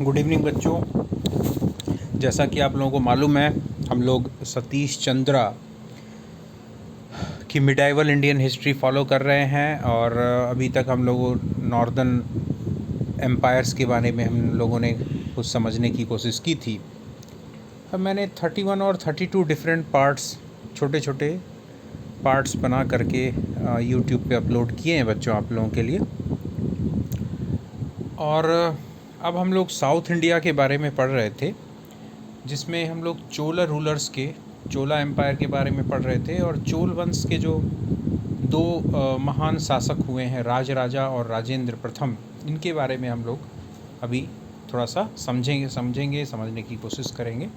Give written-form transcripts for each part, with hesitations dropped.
Good evening बच्चों। जैसा कि आप लोगों को मालूम है, हम लोग सतीश चंद्रा की मिडाइवल इंडियन हिस्ट्री फॉलो कर रहे हैं और अभी तक हम लोगों नॉर्दर्न एम्पायर्स के बारे में हम लोगों ने कुछ समझने की कोशिश की थी। अब मैंने 31 और 32 डिफरेंट पार्ट्स, छोटे छोटे पार्ट्स बना करके यूट्यूब पे अपलोड किए हैं बच्चों आप लोगों के लिए। और अब हम लोग साउथ इंडिया के बारे में पढ़ रहे थे, जिसमें हम लोग चोला रूलर्स के, चोला एम्पायर के बारे में पढ़ रहे थे और चोल वंश के जो दो महान शासक हुए हैं, राजराजा और राजेंद्र प्रथम, इनके बारे में हम लोग अभी थोड़ा सा समझने की कोशिश करेंगे।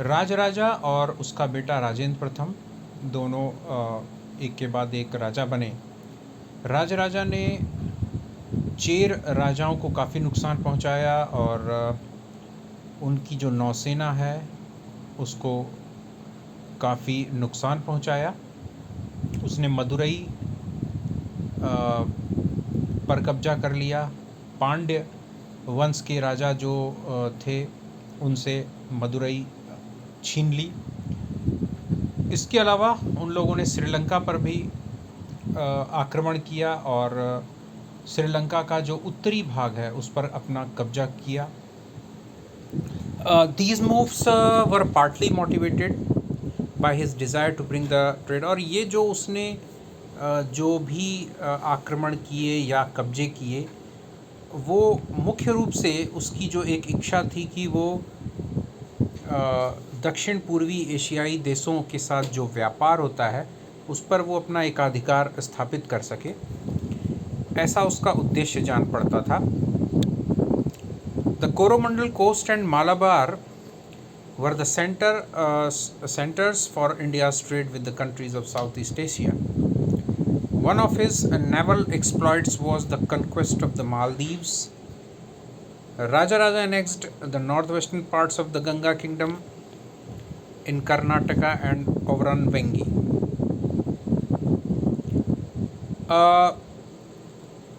राजराजा और उसका बेटा राजेंद्र प्रथम दोनों एक के बाद एक राजा बने। राजराजा ने चेर राजाओं को काफ़ी नुकसान पहुंचाया और उनकी जो नौसेना है उसको काफ़ी नुकसान पहुंचाया। उसने मदुरई पर कब्जा कर लिया। पांड्य वंश के राजा जो थे उनसे मदुरई छीन ली। इसके अलावा उन लोगों ने श्रीलंका पर भी आक्रमण किया और श्रीलंका का जो उत्तरी भाग है उस पर अपना कब्जा किया। These moves were partly motivated by his desire to bring the trade। और ये जो उसने जो भी आक्रमण किए या कब्जे किए, वो मुख्य रूप से उसकी जो एक इच्छा थी कि वो दक्षिण पूर्वी एशियाई देशों के साथ जो व्यापार होता है उस पर वो अपना एकाधिकार स्थापित कर सके, ऐसा उसका उद्देश्य जान पड़ता था। The Coromandel coast and Malabar were the centers for India's trade with the countries of Southeast Asia. One of his naval exploits was the conquest of the Maldives. Rajaraja annexed the northwestern parts of the Ganga kingdom in Karnataka and Ovaranvengi.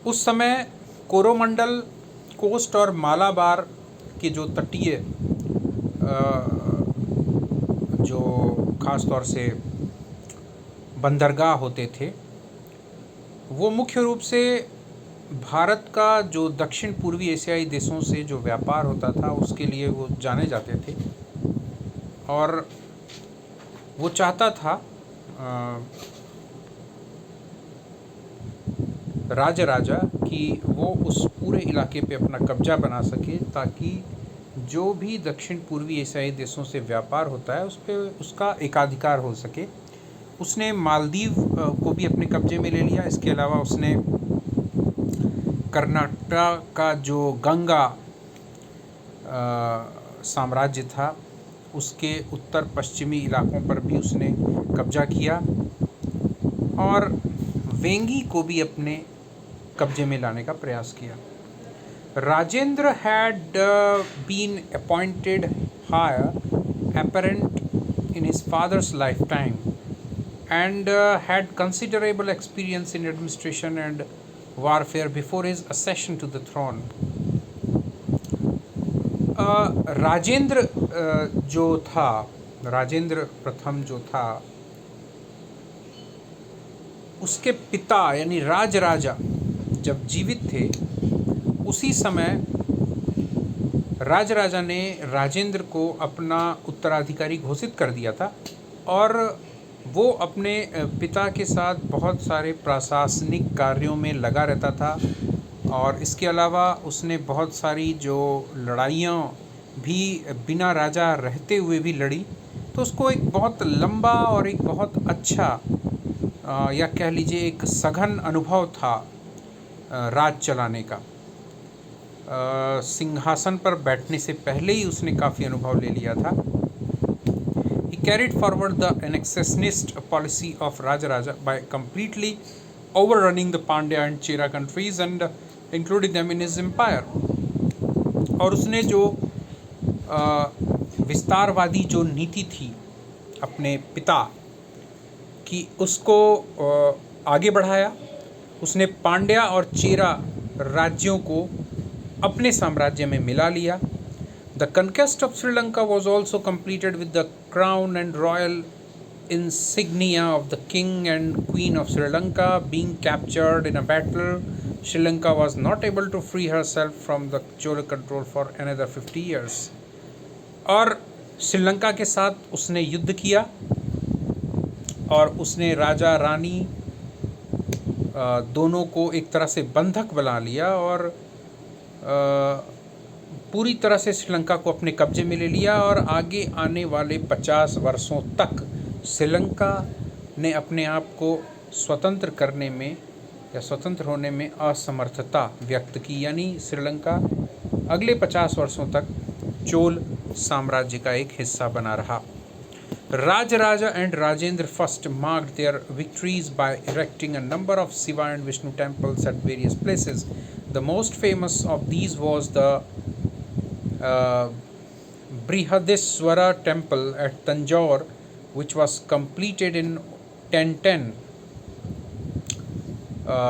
उस समय Coromandel coast और मालाबार के जो तटीय जो ख़ास तौर से बंदरगाह होते थे, वो मुख्य रूप से भारत का जो दक्षिण पूर्वी एशियाई देशों से जो व्यापार होता था उसके लिए वो जाने जाते थे। और वो चाहता था राजराजा कि वो उस पूरे इलाके पे अपना कब्जा बना सके, ताकि जो भी दक्षिण पूर्वी एशियाई देशों से व्यापार होता है उस पर उसका एकाधिकार हो सके। उसने मालदीव को भी अपने कब्जे में ले लिया। इसके अलावा उसने कर्नाटक का जो गंगा साम्राज्य था उसके उत्तर पश्चिमी इलाकों पर भी उसने कब्जा किया और वेंगी को भी अपने कब्जे में लाने का प्रयास किया। Rajendra had been appointed heir apparent in his father's lifetime and had considerable experience in administration and warfare before his accession to the throne. Rajendra जो था, राजेंद्र प्रथम जो था, उसके पिता यानी राजराजा जब जीवित थे उसी समय राजराजा ने राजेंद्र को अपना उत्तराधिकारी घोषित कर दिया था और वो अपने पिता के साथ बहुत सारे प्रशासनिक कार्यों में लगा रहता था। और इसके अलावा उसने बहुत सारी जो लड़ाइयाँ भी बिना राजा रहते हुए भी लड़ी, तो उसको एक बहुत लंबा और एक बहुत अच्छा या कह लीजिए एक सघन अनुभव था राज चलाने का। सिंहासन पर बैठने से पहले ही उसने काफ़ी अनुभव ले लिया था। He carried forward the annexionist policy of Rajaraja by completely overrunning the Pandya and Chera countries and including them in his empire. और उसने जो विस्तारवादी जो नीति थी अपने पिता की, उसको आगे बढ़ाया उसने पांड्या और चेरा राज्यों को अपने साम्राज्य में मिला लिया। The conquest of Sri Lanka was also completed with the crown and royal insignia of the king and queen of Sri Lanka being captured in a battle. Sri Lanka was not able to free herself from the Chola control for another 50 years. और श्रीलंका के साथ उसने युद्ध किया और उसने राजा रानी दोनों को एक तरह से बंधक बना लिया और पूरी तरह से श्रीलंका को अपने कब्जे में ले लिया। और आगे आने वाले 50 वर्षों तक श्रीलंका ने अपने आप को स्वतंत्र करने में या स्वतंत्र होने में असमर्थता व्यक्त की, यानी श्रीलंका अगले 50 वर्षों तक चोल साम्राज्य का एक हिस्सा बना रहा। Rajaraja and Rajendra I marked their victories by erecting a number of Shiva and Vishnu temples at various places. The most famous of these was the Brihadeswara temple at Tanjore, which was completed in 1010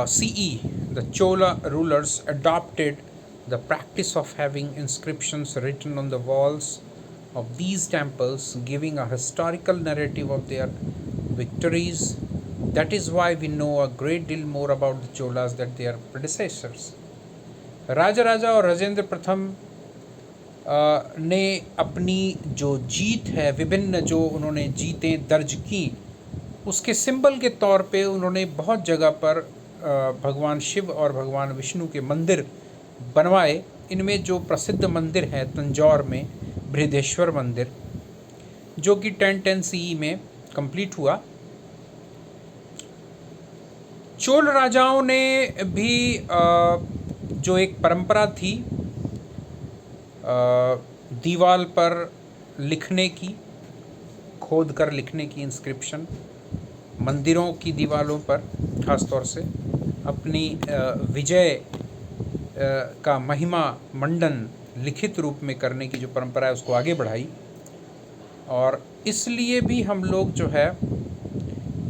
CE. The Chola rulers adopted the practice of having inscriptions written on the walls of these temples, giving a historical narrative of their victories. That is why we know a great deal more about the Cholas than their predecessors. राजा और राजेंद्र प्रथम ने अपनी जो जीत है, विभिन्न जो उन्होंने जीतें दर्ज की, उसके सिंबल के तौर पे उन्होंने बहुत जगह पर भगवान शिव और भगवान विष्णु के मंदिर बनवाए। इनमें जो प्रसिद्ध मंदिर है तंजौर में बृहदेश्वर मंदिर, जो कि 1010 CE में कंप्लीट हुआ। चोल राजाओं ने भी जो एक परंपरा थी दीवार पर लिखने की, खोद कर लिखने की, इंस्क्रिप्शन मंदिरों की दीवारों पर खास तौर से अपनी विजय का महिमा मंडन लिखित रूप में करने की जो परंपरा है उसको आगे बढ़ाई। और इसलिए भी हम लोग जो है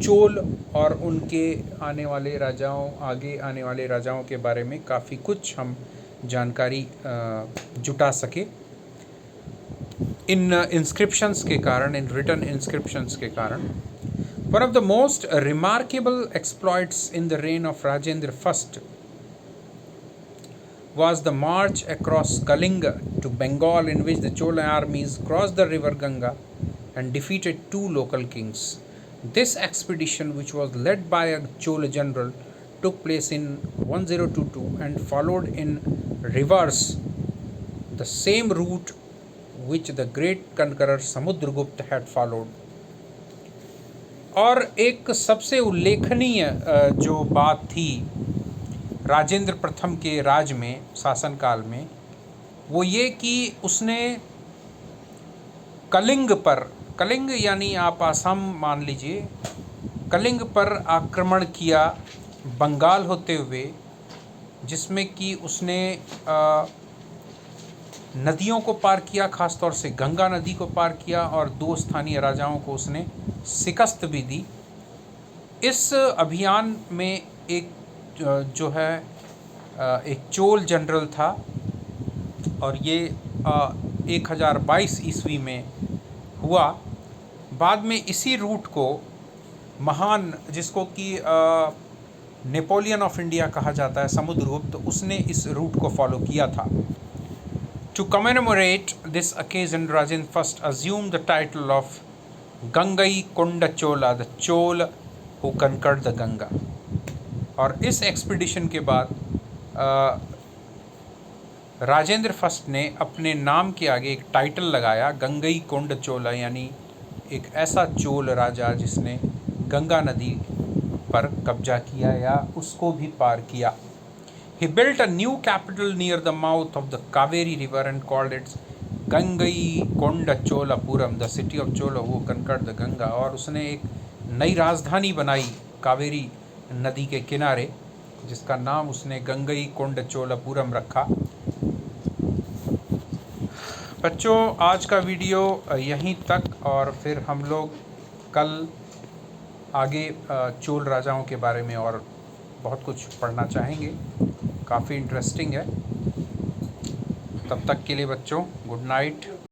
चोल और उनके आने वाले राजाओं, आगे आने वाले राजाओं के बारे में काफ़ी कुछ हम जानकारी जुटा सके इन इंस्क्रिप्शंस के कारण, इन रिटन इंस्क्रिप्शंस के कारण। One of the most remarkable exploits in the rain of Rajendra first was the march across Kalinga to Bengal, in which the Chola armies crossed the river Ganga and defeated 2 local kings. This expedition, which was led by a Chola general, took place in 1022 and followed in reverse the same route which the great conqueror Samudragupta had followed. और एक सबसे उल्लेखनीय जो बात थी राजेंद्र प्रथम के राज में, शासनकाल में, वो ये कि उसने कलिंग पर, कलिंग यानी आप आसाम मान लीजिए, कलिंग पर आक्रमण किया बंगाल होते हुए, जिसमें कि उसने नदियों को पार किया, खास तौर से गंगा नदी को पार किया और 2 स्थानीय राजाओं को उसने शिकस्त भी दी। इस अभियान में एक जो है एक चोल जनरल था और ये 1022 ईस्वी में हुआ। बाद में इसी रूट को महान, जिसको कि नेपोलियन ऑफ इंडिया कहा जाता है, समुद्रगुप्त, उसने इस रूट को फॉलो किया था। To commemorate this occasion Rajendra first assumed the title of Gangai Konda Chola, the Chola who conquered the Ganga. और इस एक्सपीडिशन के बाद राजेंद्र फर्स्ट ने अपने नाम के आगे एक टाइटल लगाया, गंगई कोंड चोला, यानी एक ऐसा चोल राजा जिसने गंगा नदी पर कब्जा किया या उसको भी पार किया। He built a new capital near the mouth of the Kaveri river and called it Gangai Kond Cholapuram, the city of Chola who conquered the Ganga। और उसने एक नई राजधानी बनाई कावेरी नदी के किनारे, जिसका नाम उसने गंगई कोंड चोलापुरम रखा। बच्चों, आज का वीडियो यहीं तक, और फिर हम लोग कल आगे चोल राजाओं के बारे में और बहुत कुछ पढ़ना चाहेंगे, काफ़ी इंटरेस्टिंग है। तब तक के लिए बच्चों, गुड नाइट।